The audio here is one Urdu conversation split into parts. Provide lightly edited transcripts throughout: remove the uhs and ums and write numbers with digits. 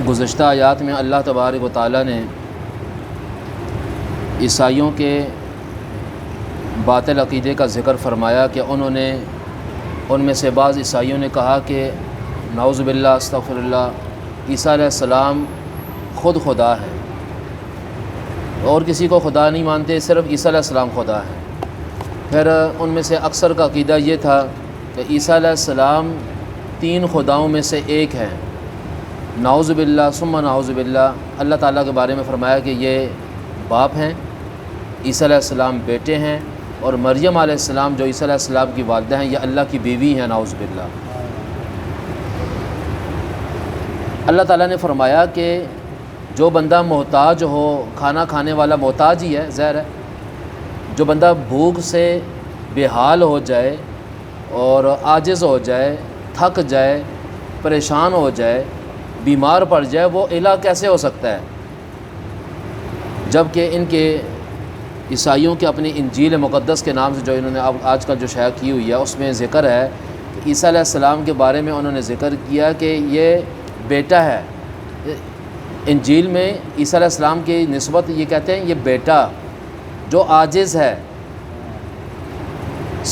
گزشتہ آیات میں اللہ تبارک و تعالیٰ نے عیسائیوں کے باطل عقیدے کا ذکر فرمایا کہ ان میں سے بعض عیسائیوں نے کہا کہ نعوذ باللہ استغفر اللہ عیسیٰ علیہ السلام خود خدا ہے، اور کسی کو خدا نہیں مانتے، صرف عیسیٰ علیہ السلام خدا ہے۔ پھر ان میں سے اکثر کا عقیدہ یہ تھا کہ عیسیٰ علیہ السلام 3 خداؤں میں سے ایک ہے۔ نعوذ باللہ ثم نعوذ باللہ، اللہ تعالیٰ کے بارے میں فرمایا کہ یہ باپ ہیں، عیسیٰ علیہ السلام بیٹے ہیں، اور مریم علیہ السلام جو عیسیٰ علیہ السلام کی والدہ ہیں یہ اللہ کی بیوی ہیں، نعوذ باللہ۔ اللہ تعالیٰ نے فرمایا کہ جو بندہ محتاج ہو، کھانا کھانے والا محتاج ہی ہے، ظاہر ہے، جو بندہ بھوک سے بے حال ہو جائے اور عاجز ہو جائے، تھک جائے، پریشان ہو جائے، بیمار پڑ جائے، وہ الہ کیسے ہو سکتا ہے؟ جب کہ ان کے عیسائیوں کے اپنی انجیل مقدس کے نام سے جو انہوں نے آج کل جو شائع کی ہوئی ہے، اس میں ذکر ہے کہ عیسیٰ علیہ السلام کے بارے میں انہوں نے ذکر کیا کہ یہ بیٹا ہے۔ انجیل میں عیسیٰ علیہ السلام کی نسبت یہ کہتے ہیں یہ بیٹا جو عاجز ہے،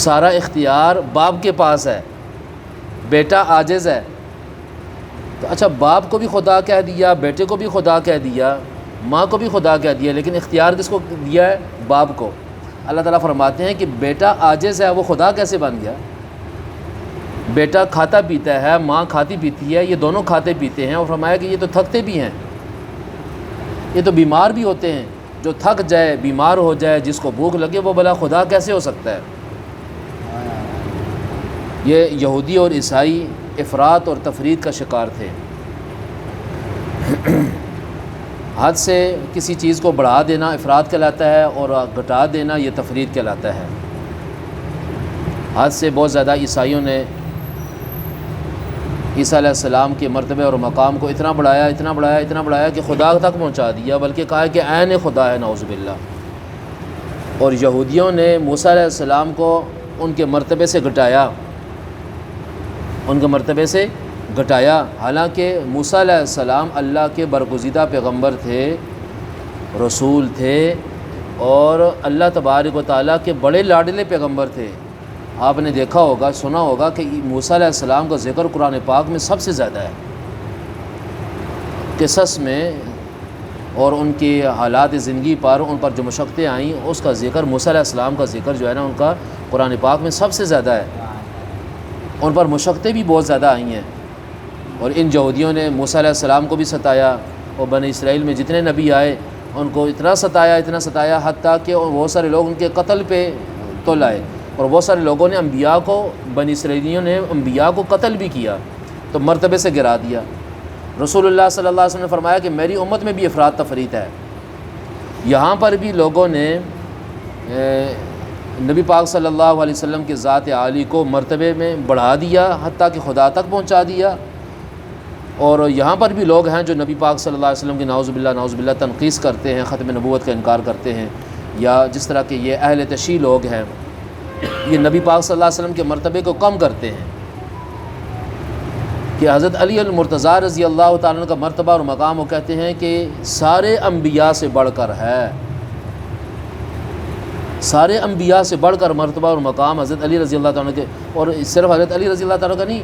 سارا اختیار باپ کے پاس ہے، بیٹا عاجز ہے۔ تو اچھا، باپ کو بھی خدا کہہ دیا، بیٹے کو بھی خدا کہہ دیا، ماں کو بھی خدا کہہ دیا، لیکن اختیار کس کو دیا ہے؟ باپ کو۔ اللہ تعالیٰ فرماتے ہیں کہ بیٹا عاجز ہے، وہ خدا کیسے بن گیا؟ بیٹا کھاتا پیتا ہے، ماں کھاتی پیتی ہے، یہ دونوں کھاتے پیتے ہیں، اور فرمایا کہ یہ تو تھکتے بھی ہیں، یہ تو بیمار بھی ہوتے ہیں۔ جو تھک جائے، بیمار ہو جائے، جس کو بھوک لگے، وہ بھلا خدا کیسے ہو سکتا ہے؟ یہ یہودی اور عیسائی افراط اور تفرید کا شکار تھے۔ حد سے کسی چیز کو بڑھا دینا افراط کہلاتا ہے، اور گھٹا دینا یہ تفرید کہلاتا ہے۔ حد سے بہت زیادہ عیسائیوں نے عیسیٰ علیہ السلام کے مرتبے اور مقام کو اتنا بڑھایا کہ خدا تک پہنچا دیا، بلکہ کہا کہ عین خدا ہے، نعوذ باللہ۔ اور یہودیوں نے موسیٰ علیہ السلام کو ان کے مرتبے سے گھٹایا، حالانکہ موسیٰ علیہ السلام اللہ کے برگزیدہ پیغمبر تھے، رسول تھے، اور اللہ تبارک و تعالیٰ کے بڑے لاڈلے پیغمبر تھے۔ آپ نے دیکھا ہوگا، سنا ہوگا کہ موسیٰ علیہ السلام کا ذکر قرآن پاک میں سب سے زیادہ ہے، قصص میں، اور ان کی حالات زندگی پر، ان پر جو مشقتیں آئیں، اس کا ذکر، موسیٰ علیہ السلام کا ذکر جو ہے نا، ان کا قرآن پاک میں سب سے زیادہ ہے۔ ان پر مشقتیں بھی بہت زیادہ آئی ہیں، اور ان یہودیوں نے موسیٰ علیہ السلام کو بھی ستایا، اور بنی اسرائیل میں جتنے نبی آئے ان کو اتنا ستایا حتیٰ کہ بہت سارے لوگ ان کے قتل پہ تل آئے، اور بہت سارے لوگوں نے انبیاء کو، بنی اسرائیلیوں نے انبیاء کو قتل بھی کیا، تو مرتبے سے گرا دیا۔ رسول اللہ صلی اللہ علیہ وسلم نے فرمایا کہ میری امت میں بھی افراط تفریط ہے۔ یہاں پر بھی لوگوں نے نبی پاک صلی اللہ علیہ وسلم کی ذات عالی کو مرتبے میں بڑھا دیا، حتیٰ کہ خدا تک پہنچا دیا۔ اور یہاں پر بھی لوگ ہیں جو نبی پاک صلی اللہ علیہ وسلم کی نعوذ باللہ تنقیص کرتے ہیں، ختم نبوت کا انکار کرتے ہیں، یا جس طرح کہ یہ اہل تشیع لوگ ہیں، یہ نبی پاک صلی اللہ علیہ وسلم کے مرتبے کو کم کرتے ہیں، کہ حضرت علی المرتضیٰ رضی اللہ تعالیٰ عنہ کا مرتبہ اور مقام وہ کہتے ہیں کہ سارے انبیاء سے بڑھ کر ہے، سارے انبیاء سے بڑھ کر مرتبہ اور مقام حضرت علی رضی اللہ تعالیٰ کے۔ اور صرف حضرت علی رضی اللہ تعالیٰ کا نہیں،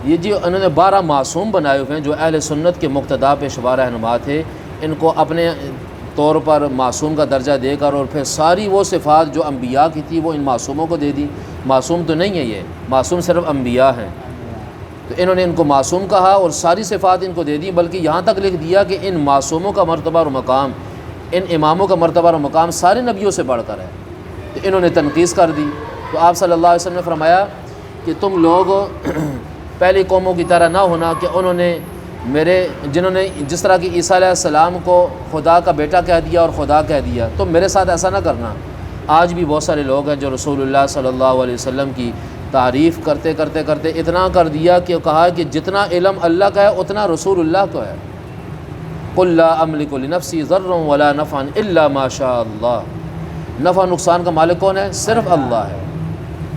یہ جو انہوں نے 12 معصوم بنائے ہوئے ہیں جو اہل سنت کے مقتدا پیشوا رہنما تھے، ان کو اپنے طور پر معصوم کا درجہ دے کر، اور پھر ساری وہ صفات جو انبیاء کی تھی وہ ان معصوموں کو دے دی۔ معصوم تو نہیں ہے یہ، معصوم صرف انبیاء ہیں، تو انہوں نے ان کو معصوم کہا اور ساری صفات ان کو دے دی، بلکہ یہاں تک لکھ دیا کہ ان معصوموں کا مرتبہ اور مقام، ان اماموں کا مرتبہ اور مقام سارے نبیوں سے بڑھ کر ہے، تو انہوں نے تنقیص کر دی۔ تو آپ صلی اللہ علیہ وسلم نے فرمایا کہ تم لوگ پہلی قوموں کی طرح نہ ہونا کہ انہوں نے جنہوں نے جس طرح کہ عیسیٰ علیہ السلام کو خدا کا بیٹا کہہ دیا اور خدا کہہ دیا، تم میرے ساتھ ایسا نہ کرنا۔ آج بھی بہت سارے لوگ ہیں جو رسول اللہ صلی اللہ علیہ وسلم کی تعریف کرتے اتنا کر دیا کہ کہا کہ جتنا علم اللہ کا ہے اتنا رسول اللہ کو ہے۔ قل لا املک لنفسی ضرا ولا نفعا الا ما شاء اللہ، نفع نقصان کا مالک کون ہے؟ صرف اللہ ہے۔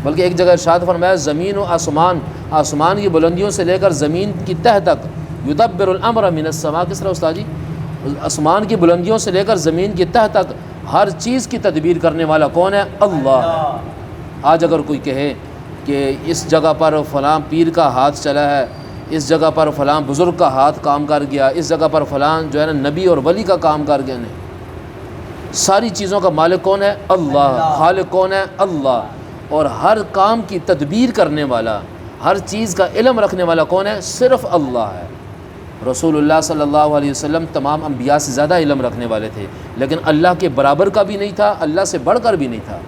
بلکہ ایک جگہ ارشاد فرمایا زمین و آسمان، آسمان کی بلندیوں سے لے کر زمین کی تہ تک، یدبر الامر من السماء، کس طرح استاد جی؟ آسمان کی بلندیوں سے لے کر زمین کی تہ تک ہر چیز کی تدبیر کرنے والا کون ہے؟ اللہ ہے۔ آج اگر کوئی کہے کہ اس جگہ پر فلاں پیر کا ہاتھ چلا ہے، اس جگہ پر فلاں بزرگ کا ہاتھ کام کر گیا، اس جگہ پر فلاں جو ہے نا نبی اور ولی کا کام کر گیا، نہیں، ساری چیزوں کا مالک کون ہے؟ اللہ۔ خالق کون ہے؟ اللہ۔ اور ہر کام کی تدبیر کرنے والا، ہر چیز کا علم رکھنے والا کون ہے؟ صرف اللہ ہے۔ رسول اللہ صلی اللہ علیہ وسلم تمام انبیاء سے زیادہ علم رکھنے والے تھے، لیکن اللہ کے برابر کا بھی نہیں تھا، اللہ سے بڑھ کر بھی نہیں تھا۔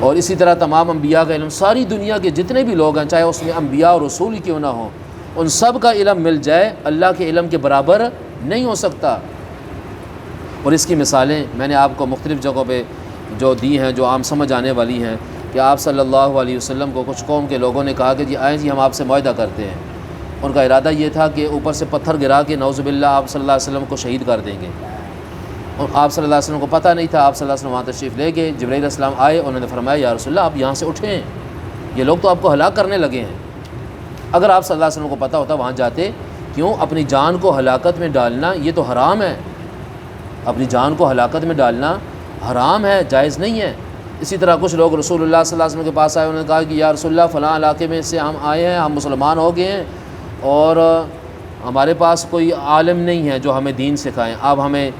اور اسی طرح تمام انبیاء کا علم، ساری دنیا کے جتنے بھی لوگ ہیں، چاہے اس میں انبیاء اور رسول ہی کیوں نہ ہوں، ان سب کا علم مل جائے، اللہ کے علم کے برابر نہیں ہو سکتا۔ اور اس کی مثالیں میں نے آپ کو مختلف جگہوں پہ جو دی ہیں، جو عام سمجھ آنے والی ہیں، کہ آپ صلی اللہ علیہ وسلم کو کچھ قوم کے لوگوں نے کہا کہ جی آئیں جی ہم آپ سے معاہدہ کرتے ہیں۔ ان کا ارادہ یہ تھا کہ اوپر سے پتھر گرا کے نعوذ باللہ آپ صلی اللہ علیہ وسلم کو شہید کر دیں گے، اور آپ صلی اللہ علیہ وسلم کو پتہ نہیں تھا۔ آپ صلی اللہ علیہ وسلم وہاں تشریف لے گئے، جبرائیل علیہ السلام آئے، انہوں نے فرمایا یا رسول اللہ آپ یہاں سے اٹھیں، یہ لوگ تو آپ کو ہلاک کرنے لگے ہیں۔ اگر آپ صلی اللہ علیہ وسلم کو پتہ ہوتا وہاں جاتے، کیوں اپنی جان کو ہلاکت میں ڈالنا یہ تو حرام ہے، اپنی جان کو ہلاکت میں ڈالنا حرام ہے، جائز نہیں ہے۔ اسی طرح کچھ لوگ رسول اللہ صلی اللہ علیہ وسلم کے پاس آئے، انہوں نے کہا کہ یا رسول اللہ فلاں علاقے میں سے ہم آئے ہیں، ہم مسلمان ہو گئے ہیں، اور ہمارے پاس کوئی عالم نہیں ہے جو ہمیں دین سکھائیں، آپ ہمیں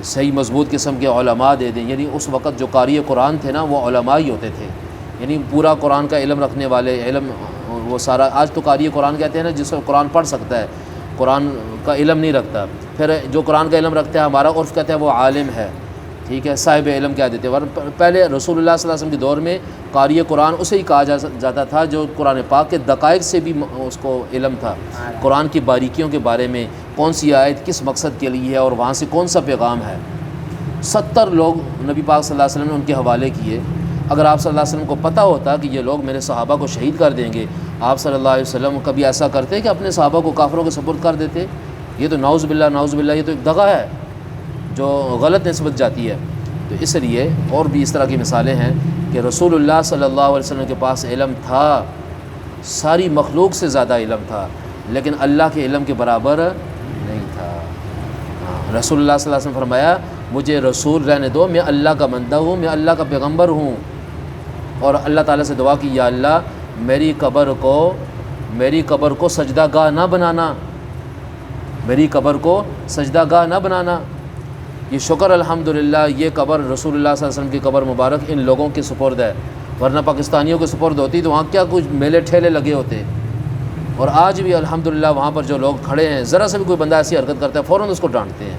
صحیح مضبوط قسم کے علماء دے دیں۔ یعنی اس وقت جو قاری قرآن تھے نا وہ علماء ہی ہوتے تھے، یعنی پورا قرآن کا علم رکھنے والے، علم وہ سارا، آج تو قاری قرآن کہتے ہیں نا جس کو قرآن پڑھ سکتا ہے، قرآن کا علم نہیں رکھتا۔ پھر جو قرآن کا علم رکھتا ہے ہمارا عرف کہتا ہے وہ عالم ہے، ٹھیک ہے، صاحب علم کہہ دیتے ہیں۔ پہلے رسول اللہ صلی اللہ علیہ وسلم کے دور میں قاری قرآن اسے ہی کہا جاتا تھا جو قرآن پاک کے دقائق سے بھی اس کو علم تھا، قرآن کی باریکیوں کے بارے میں، کون سی آیت کس مقصد کے لیے ہے اور وہاں سے کون سا پیغام ہے۔ 70 لوگ نبی پاک صلی اللہ علیہ وسلم نے ان کے حوالے کیے۔ اگر آپ صلی اللہ علیہ وسلم کو پتہ ہوتا کہ یہ لوگ میرے صحابہ کو شہید کر دیں گے، آپ صلی اللہ علیہ وسلم کبھی ایسا کرتے کہ اپنے صحابہ کو کافروں کے سپرد کر دیتے؟ یہ تو نعوذ باللہ یہ تو ایک دغا ہے جو غلط نسبت جاتی ہے۔ تو اس لیے اور بھی اس طرح کی مثالیں ہیں کہ رسول اللہ صلی اللہ علیہ وسلم کے پاس علم تھا، ساری مخلوق سے زیادہ علم تھا، لیکن اللہ کے علم کے برابر نہیں تھا۔ رسول اللہ صلی اللہ علیہ وسلم فرمایا مجھے رسول رہنے دو، میں اللہ کا بندہ ہوں، میں اللہ کا پیغمبر ہوں۔ اور اللہ تعالیٰ سے دعا کی یا اللہ میری قبر کو سجدہ گاہ نہ بنانا، میری قبر کو سجدہ گاہ نہ بنانا۔ یہ شکر الحمدللہ یہ قبر رسول اللہ صلی اللہ علیہ وسلم کی قبر مبارک ان لوگوں کے سپرد ہے، ورنہ پاکستانیوں کے سپرد ہوتی تو وہاں کیا کچھ میلے ٹھیلے لگے ہوتے۔ اور آج بھی الحمدللہ وہاں پر جو لوگ کھڑے ہیں، ذرا سے بھی کوئی بندہ ایسی حرکت کرتا ہے فوراً اس کو ڈانٹتے ہیں،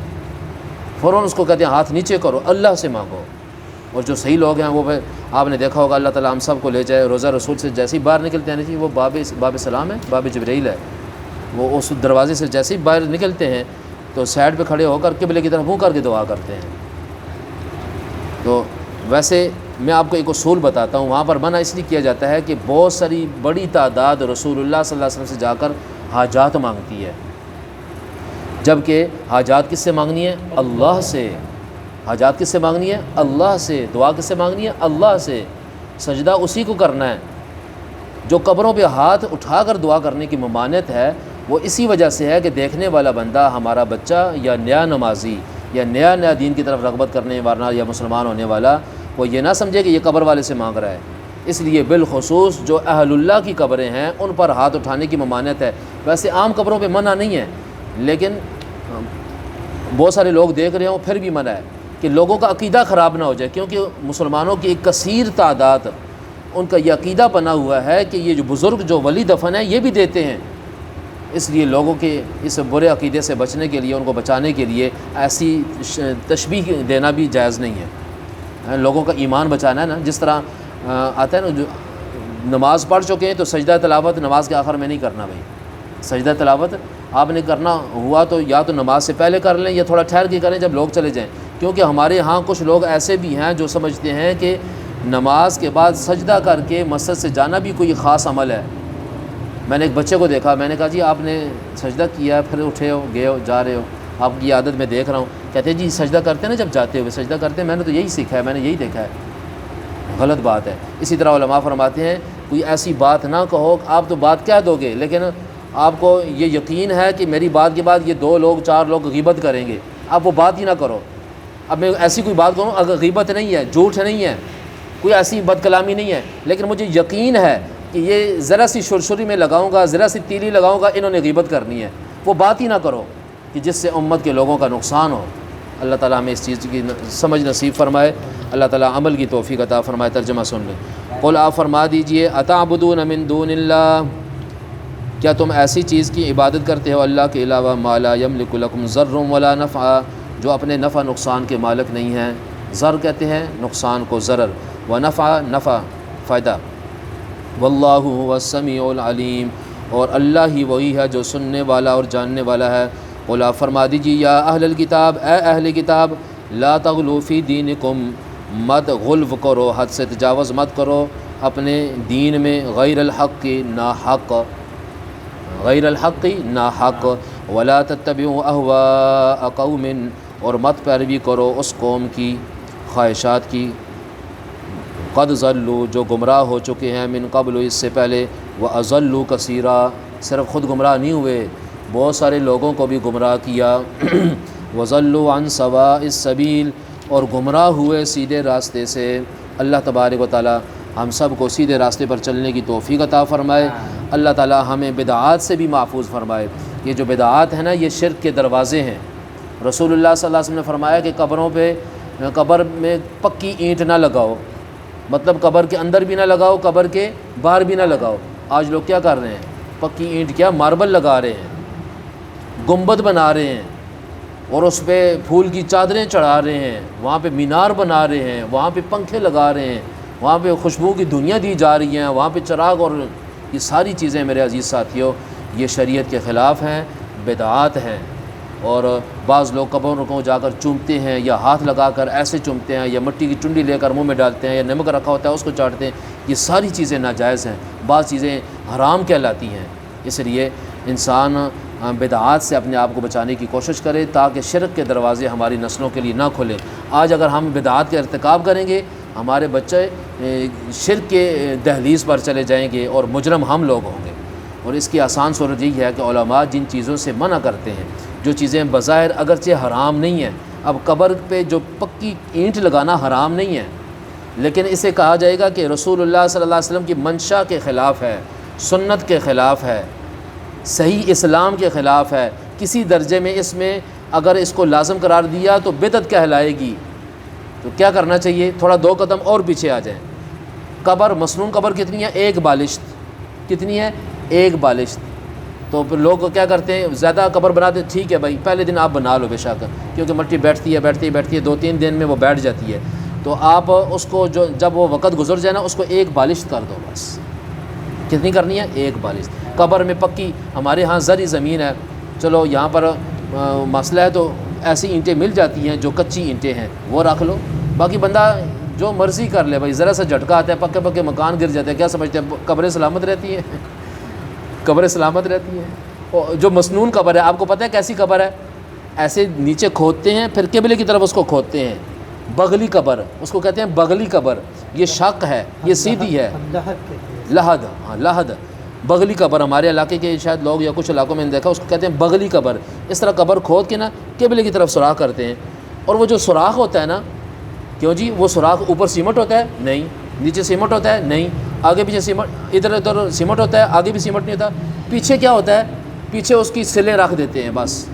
فوراً اس کو کہتے ہیں ہاتھ نیچے کرو، اللہ سے مانگو۔ اور جو صحیح لوگ ہیں وہ آپ نے دیکھا ہوگا، اللہ تعالیٰ ہم سب کو لے جائے، روزہ رسول سے جیسے ہی باہر نکلتے ہیں وہ باب سلام ہے، باب جبرائیل ہے، وہ اس دروازے سے جیسے ہی باہر نکلتے ہیں تو سائڈ پہ کھڑے ہو کر قبلے کی طرف منہ کر کے دعا کرتے ہیں۔ تو ویسے میں آپ کو ایک اصول بتاتا ہوں، وہاں پر منع اس لیے کیا جاتا ہے کہ بہت ساری بڑی تعداد رسول اللہ صلی اللہ علیہ وسلم سے جا کر حاجات مانگتی ہے، جبکہ حاجات کس سے مانگنی ہے؟ اللہ سے۔ حاجات کس سے مانگنی ہے؟ اللہ سے۔ دعا کس سے مانگنی ہے؟ اللہ سے۔ سجدہ اسی کو کرنا ہے۔ جو قبروں پہ ہاتھ اٹھا کر دعا کرنے کی ممانعت ہے وہ اسی وجہ سے ہے کہ دیکھنے والا بندہ، ہمارا بچہ یا نیا نمازی یا نیا دین کی طرف رغبت کرنے والا یا مسلمان ہونے والا، وہ یہ نہ سمجھے کہ یہ قبر والے سے مانگ رہا ہے۔ اس لیے بالخصوص جو اہل اللہ کی قبریں ہیں ان پر ہاتھ اٹھانے کی ممانعت ہے۔ ویسے عام قبروں پہ منع نہیں ہے، لیکن بہت سارے لوگ دیکھ رہے ہوں پھر بھی منع ہے کہ لوگوں کا عقیدہ خراب نہ ہو جائے، کیونکہ مسلمانوں کی ایک کثیر تعداد ان کا یہ عقیدہ بنا ہوا ہے کہ یہ جو بزرگ جو ولی دفن ہیں یہ بھی دیتے ہیں۔ اس لیے لوگوں کے اس برے عقیدے سے بچنے کے لیے، ان کو بچانے کے لیے ایسی تشبیہ دینا بھی جائز نہیں ہے۔ لوگوں کا ایمان بچانا ہے نا، جس طرح آتا ہے نا، جو نماز پڑھ چکے ہیں تو سجدہ تلاوت نماز کے آخر میں نہیں کرنا بھائی۔ سجدہ تلاوت آپ نے کرنا ہوا تو یا تو نماز سے پہلے کر لیں یا تھوڑا ٹھہر کے کریں جب لوگ چلے جائیں، کیونکہ ہمارے ہاں کچھ لوگ ایسے بھی ہیں جو سمجھتے ہیں کہ نماز کے بعد سجدہ کر کے مسجد سے جانا بھی کوئی خاص عمل ہے۔ میں نے ایک بچے کو دیکھا، میں نے کہا جی آپ نے سجدہ کیا پھر اٹھے ہو گئے ہو جا رہے ہو، آپ کی عادت میں دیکھ رہا ہوں، کہتے ہیں جی سجدہ کرتے ہیں نا جب جاتے ہوئے سجدہ کرتے ہیں، میں نے تو یہی سیکھا ہے، میں نے یہی دیکھا ہے۔ غلط بات ہے۔ اسی طرح علماء فرماتے ہیں کوئی ایسی بات نہ کہو، آپ تو بات کہہ دو گے لیکن آپ کو یہ یقین ہے کہ میری بات کے بعد یہ 2 لوگ 4 لوگ غیبت کریں گے، آپ وہ بات ہی نہ کرو۔ اب میں ایسی کوئی بات کروں، اگر غیبت نہیں ہے، جھوٹ نہیں ہے، کوئی ایسی بد کلامی نہیں ہے، لیکن مجھے یقین ہے کہ یہ ذرا سی شرشری میں لگاؤں گا، ذرا سی تیلی لگاؤں گا، انہوں نے غیبت کرنی ہے، وہ بات ہی نہ کرو کہ جس سے امت کے لوگوں کا نقصان ہو۔ اللہ تعالیٰ ہمیں اس چیز کی سمجھ نصیب فرمائے، اللہ تعالیٰ عمل کی توفیق عطا فرمائے۔ ترجمہ سن لیں۔ قل آپ فرما دیجئے اتعبدون من دون اللہ، کیا تم ایسی چیز کی عبادت کرتے ہو اللہ کے علاوہ ما لا یملک لکم ضر ولا نفع، جو اپنے نفع نقصان کے مالک نہیں ہیں۔ ضر کہتے ہیں نقصان کو، ضرر، و نفع فائدہ۔ واللہ هو السمیع العلیم، اور اللہ ہی وہی ہے جو سننے والا اور جاننے والا ہے۔ قل آپ فرما دیجیے یا اہل الکتاب، اے اہل کتاب، لا تغلو فی دینکم، مت غلو کرو، حد سے تجاوز مت کرو اپنے دین میں، غیر الحق کی ناحق، غیر الحق ناحق، ولا تتبعوا اہواء قوم، اور مت پیروی کرو اس قوم کی خواہشات کی، قد ضلوا جو گمراہ ہو چکے ہیں، من قبل اس سے پہلے، واضلوا کثیرا صرف خود گمراہ نہیں ہوئے، بہت سارے لوگوں کو بھی گمراہ کیا، وضلوا عن سواء السبیل، اور گمراہ ہوئے سیدھے راستے سے۔ اللہ تبارک و تعالی ہم سب کو سیدھے راستے پر چلنے کی توفیق عطا فرمائے۔ اللہ تعالی ہمیں بدعات سے بھی محفوظ فرمائے۔ یہ جو بدعات ہیں نا، یہ شرک کے دروازے ہیں۔ رسول اللہ صلی اللہ علیہ وسلم نے فرمایا کہ قبر میں پکی اینٹ نہ لگاؤ، مطلب قبر کے اندر بھی نہ لگاؤ، قبر کے باہر بھی نہ لگاؤ۔ آج لوگ کیا کر رہے ہیں؟ پکی اینٹ کیا، ماربل لگا رہے ہیں، گنبد بنا رہے ہیں، اور اس پہ پھول کی چادریں چڑھا رہے ہیں، وہاں پہ مینار بنا رہے ہیں، وہاں پہ پنکھے لگا رہے ہیں، وہاں پہ خوشبو کی دنیا دی جا رہی ہیں، وہاں پہ چراغ، اور یہ ساری چیزیں میرے عزیز ساتھیوں یہ شریعت کے خلاف ہیں، بدعات ہیں۔ اور بعض لوگ قبروں کو جا کر چومتے ہیں، یا ہاتھ لگا کر ایسے چومتے ہیں، یا مٹی کی چنڈی لے کر منہ میں ڈالتے ہیں، یا نمک رکھا ہوتا ہے اس کو چاٹتے ہیں۔ یہ ساری چیزیں ناجائز ہیں، بعض چیزیں حرام کہلاتی ہیں۔ اس لیے انسان بدعات سے اپنے آپ کو بچانے کی کوشش کرے تاکہ شرک کے دروازے ہماری نسلوں کے لیے نہ کھلیں۔ آج اگر ہم بدعات کے ارتکاب کریں گے، ہمارے بچے شرک کے دہلیز پر چلے جائیں گے اور مجرم ہم لوگ ہوں گے۔ اور اس کی آسان صورت یہ ہے کہ علماء جن چیزوں سے منع کرتے ہیں، جو چیزیں بظاہر اگرچہ حرام نہیں ہیں، اب قبر پہ جو پکی اینٹ لگانا حرام نہیں ہے، لیکن اسے کہا جائے گا کہ رسول اللہ صلی اللہ علیہ وسلم کی منشا کے خلاف ہے، سنت کے خلاف ہے، صحیح اسلام کے خلاف ہے، کسی درجے میں اس میں اگر اس کو لازم قرار دیا تو بدعت کہلائے گی۔ تو کیا کرنا چاہیے؟ تھوڑا 2 قدم اور پیچھے آ جائیں۔ قبر مسنون قبر کتنی ہے؟ 1 بالشت۔ کتنی ہے؟ 1 بالشت۔ تو پھر لوگ کیا کرتے ہیں؟ زیادہ قبر بناتے، ٹھیک ہے بھائی پہلے دن آپ بنا لو بے شک، کیونکہ مٹی بیٹھتی ہے 2-3 دن میں وہ بیٹھ جاتی ہے، تو آپ اس کو جب وہ وقت گزر جائے نا، اس کو 1 بالشت کر دو بس۔ کتنی کرنی ہے؟ 1 بالشت۔ قبر میں پکی، ہمارے ہاں زرعی زمین ہے، چلو یہاں پر مسئلہ ہے تو ایسی اینٹیں مل جاتی ہیں جو کچی اینٹیں ہیں، وہ رکھ لو، باقی بندہ جو مرضی کر لے بھائی۔ ذرا سا جھٹکا آتا ہے، پکے مکان گر جاتے ہیں، کیا سمجھتے ہیں قبریں سلامت رہتی ہیں؟ قبریں سلامت رہتی ہیں؟ جو مسنون قبر ہے، آپ کو پتہ ہے کیسی قبر ہے؟ ایسے نیچے کھودتے ہیں، پھر قبلے کی طرف اس کو کھودتے ہیں، بغلی قبر اس کو کہتے ہیں، بغلی قبر۔ یہ شق ہے، یہ سیدھی ہے، لحد، ہاں لحد، بغلی قبر۔ ہمارے علاقے کے شاید لوگ یا کچھ علاقوں میں نے دیکھا، اس کو کہتے ہیں بغلی قبر۔ اس طرح قبر کھود کے نا قبلے کی طرف سوراخ کرتے ہیں، اور وہ جو سوراخ ہوتا ہے نا، کیوں جی وہ سوراخ اوپر سیمٹ ہوتا ہے؟ نہیں۔ نیچے سیمٹ ہوتا ہے؟ نہیں۔ آگے پیچھے سیمٹ، ادھر ادھر سیمٹ ہوتا ہے، آگے بھی سیمٹ نہیں ہوتا۔ پیچھے کیا ہوتا ہے؟ پیچھے اس کی سلیں رکھ دیتے ہیں بس،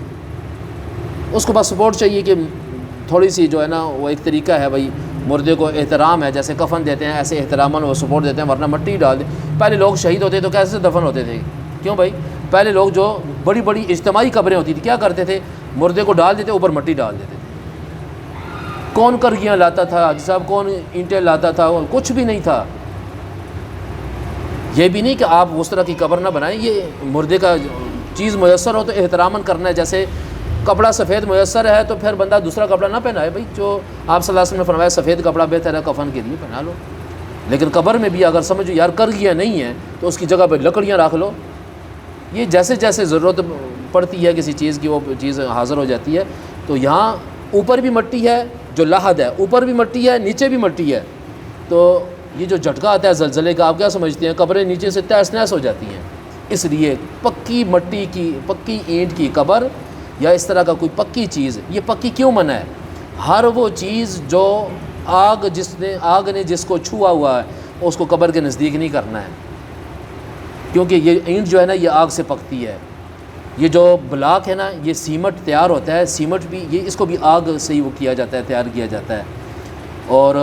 اس کو بس سپورٹ چاہیے کہ تھوڑی سی جو ہے نا، وہ ایک طریقہ ہے بھائی، مردے کو احترام ہے، جیسے کفن دیتے ہیں ایسے احتراماً وہ سپورٹ دیتے ہیں، ورنہ مٹی ڈال دیں۔ پہلے لوگ شہید ہوتے تو کیسے دفن ہوتے تھے؟ کیوں بھائی؟ پہلے لوگ جو بڑی بڑی اجتماعی قبریں ہوتی تھی، کیا کرتے تھے؟ مردے کو ڈال دیتے، اوپر مٹی ڈال دیتے تھے۔ کون کرگیاں لاتا تھا حاجی صاحب، کون اینٹیں لاتا تھا؟ کچھ بھی نہیں تھا۔ یہ بھی نہیں کہ آپ اس طرح کی قبر نہ بنائیں، یہ مردے کا چیز میسر ہو تو احتراماً کرنا ہے۔ جیسے کپڑا سفید میسر ہے تو پھر بندہ دوسرا کپڑا نہ پہنائے بھائی، جو آپ صلی اللہ علیہ وسلم نے فرمایا سفید کپڑا بہتر ہے کفن کے لیے، پہنا لو۔ لیکن قبر میں بھی اگر سمجھو یار کرگیاں نہیں ہیں تو اس کی جگہ پہ لکڑیاں رکھ لو۔ یہ جیسے جیسے ضرورت پڑتی ہے کسی چیز کی، وہ چیز حاضر ہو جاتی ہے۔ تو یہاں اوپر بھی مٹی ہے جو لحد ہے، اوپر بھی مٹی ہے، نیچے بھی مٹی ہے، تو یہ جو جھٹکا آتا ہے زلزلے کا، آپ کیا سمجھتے ہیں قبریں نیچے سے تہس نہس ہو جاتی ہیں؟ اس لیے پکی مٹی کی، پکی اینٹ کی قبر یا اس طرح کا کوئی پکی چیز، یہ پکی کیوں منع ہے؟ ہر وہ چیز جو آگ نے جس کو چھوا ہوا ہے اس کو قبر کے نزدیک نہیں کرنا ہے، کیونکہ یہ اینٹ جو ہے نا یہ آگ سے پکتی ہے۔ یہ جو بلاک ہے نا، یہ سیمٹ تیار ہوتا ہے، سیمٹ بھی اس کو بھی آگ سے ہی وہ کیا جاتا ہے، تیار کیا جاتا ہے۔ اور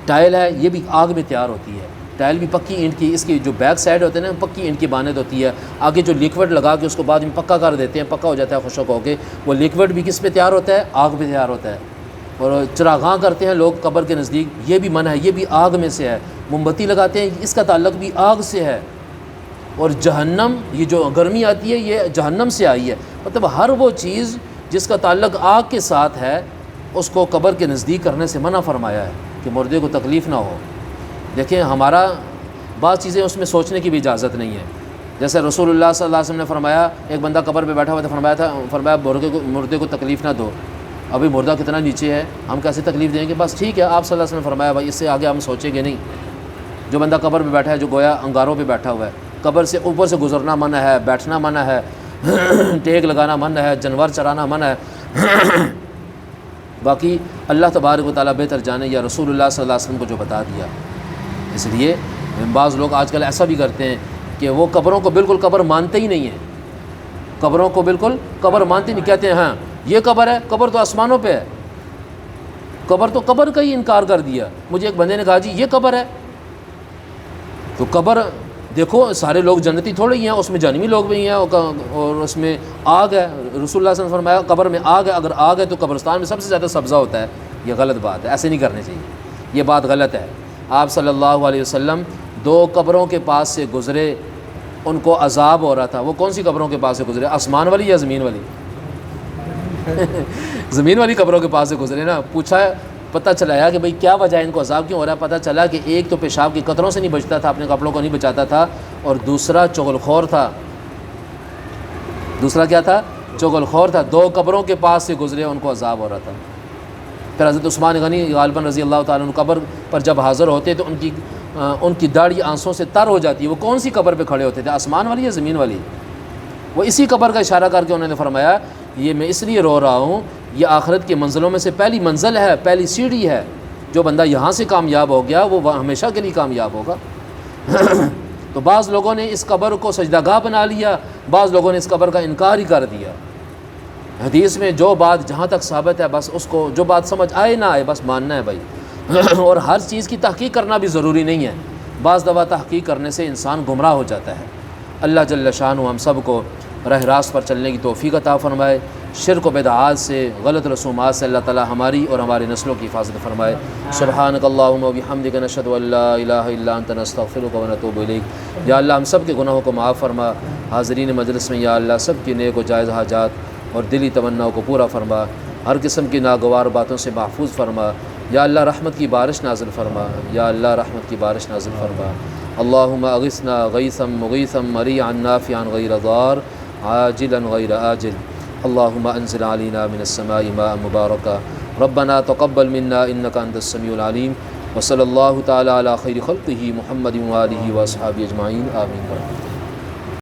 ٹائل ہے، یہ بھی آگ میں تیار ہوتی ہے، ٹائل بھی پکی اینٹ کی، اس کی جو بیک سائڈ ہوتے ہیں نا پکی اینٹ کی باند ہوتی ہے، آگے جو لیکوڈ لگا کے اس کو بعد میں پکا کر دیتے ہیں، پکا ہو جاتا ہے خشک ہو کے، وہ لیکوڈ بھی کس پہ تیار ہوتا ہے؟ آگ پہ تیار ہوتا ہے۔ اور چراغاں کرتے ہیں لوگ قبر کے نزدیک، یہ بھی منع ہے، یہ بھی آگ میں سے ہے۔ موم بتی لگاتے ہیں، اس کا تعلق بھی آگ سے ہے۔ اور جہنم، یہ جو گرمی آتی ہے یہ جہنم سے آئی ہے، مطلب ہر وہ چیز جس کا تعلق آگ کے ساتھ ہے اس کو قبر کے نزدیک کرنے سے منع فرمایا ہے کہ مردے کو تکلیف نہ ہو۔ دیکھیں ہمارا بعض چیزیں اس میں سوچنے کی بھی اجازت نہیں ہے، جیسے رسول اللہ صلی اللہ علیہ وسلم نے فرمایا، ایک بندہ قبر پہ بیٹھا ہوا تھا، فرمایا مردے کو تکلیف نہ دو۔ ابھی مردہ کتنا نیچے ہے، ہم کیسے تکلیف دیں گے؟ بس ٹھیک ہے، آپ صلی اللہ علیہ وسلم نے فرمایا بھائی اس سے آگے ہم سوچیں گے نہیں۔ جو بندہ قبر پہ بیٹھا ہے، جو گویا انگاروں پہ بیٹھا ہوا ہے، قبر سے اوپر سے گزرنا منع ہے، بیٹھنا منع ہے، ٹیک لگانا منع ہے، جانور چرانا منع ہے۔ باقی اللہ تبارک و تعالیٰ بہتر جانے، یا رسول اللہ صلی اللہ علیہ وسلم کو جو بتا دیا۔ اس لیے بعض لوگ آج کل ایسا بھی کرتے ہیں کہ وہ قبروں کو بالکل قبر مانتے ہی نہیں ہیں، قبروں کو بالکل قبر مانتے نہیں، کہتے ہیں ہاں یہ قبر ہے، قبر تو آسمانوں پہ ہے، قبر کا ہی انکار کر دیا۔ مجھے ایک بندے نے کہا جی یہ قبر ہے، تو قبر دیکھو سارے لوگ جنتی تھوڑے ہی ہیں، اس میں جہنمی لوگ بھی ہیں، اور اس میں آگ ہے۔ رسول اللہ صلی اللہ علیہ وسلم نے فرمایا قبر میں آگ ہے، اگر آگ ہے تو قبرستان میں سب سے زیادہ سبزہ ہوتا ہے۔ یہ غلط بات ہے، ایسے نہیں کرنے چاہیے، یہ بات غلط ہے۔ آپ صلی اللہ علیہ وسلم 2 قبروں کے پاس سے گزرے، ان کو عذاب ہو رہا تھا۔ وہ کون سی قبروں کے پاس سے گزرے؟ آسمان والی یا زمین والی؟ زمین والی قبروں کے پاس سے گزرے نا۔ پوچھا، پتہ چلایا کہ بھئی کیا وجہ ہے ان کو عذاب کیوں ہو رہا ہے؟ پتہ چلا کہ ایک تو پیشاب کے قطروں سے نہیں بچتا تھا، اپنے کپڑوں کو نہیں بچاتا تھا، اور دوسرا چغل خور تھا۔ دوسرا کیا تھا؟ چغل خور تھا۔ 2 قبروں کے پاس سے گزرے، ان کو عذاب ہو رہا تھا۔ پھر حضرت عثمان غنی غالباً رضی اللہ تعالیٰ عنہ قبر پر جب حاضر ہوتے تو ان کی داڑھی آنسوں سے تر ہو جاتی۔ وہ کون سی قبر پہ کھڑے ہوتے تھے، آسمان والی یا زمین والی؟ وہ اسی قبر کا اشارہ کر کے انہوں نے فرمایا یہ میں اس لیے رو رہا ہوں، یہ آخرت کی منزلوں میں سے پہلی منزل ہے، پہلی سیڑھی ہے، جو بندہ یہاں سے کامیاب ہو گیا وہ ہمیشہ کے لیے کامیاب ہوگا۔ تو بعض لوگوں نے اس قبر کو سجدہ گاہ بنا لیا، بعض لوگوں نے اس قبر کا انکار ہی کر دیا۔ حدیث میں جو بات جہاں تک ثابت ہے بس اس کو، جو بات سمجھ آئے نہ آئے بس ماننا ہے بھائی۔ اور ہر چیز کی تحقیق کرنا بھی ضروری نہیں ہے، بعض دفعہ تحقیق کرنے سے انسان گمراہ ہو جاتا ہے۔ اللہ جل شانہ ہم سب کو راہ راست پر چلنے کی توفیق عطا فرمائے، شرک و بدعات سے، غلط رسومات سے اللہ تعالی ہماری اور ہماری نسلوں کی حفاظت فرمائے۔ سبحانک اللہم و بحمدک، نشہد ان لا الہ الا انت، نستغفرک و نتوب الیک۔ یا اللہ ہم سب کے گناہوں کو معاف فرما، حاضرین مجلس میں یا اللہ سب کی نیک و جائز حاجات اور دلی تمناؤں کو پورا فرما، ہر قسم کی ناگوار باتوں سے محفوظ فرما۔ یا اللہ رحمت کی بارش نازل فرما، یا اللہ رحمت کی بارش نازل فرما۔ اللہم اغثنا غیثا مغیثا مریعا نافعا غیر ضار عاجلا غیر آجل۔ اللہم انزل علینا من السماء ماء مبارکا، ربنا تقبل منا انک انت السمیع العلیم، وصلی اللہ تعالی علی خیر خلقہ محمد و آلہ و اصحابہ اجمعین، آمین۔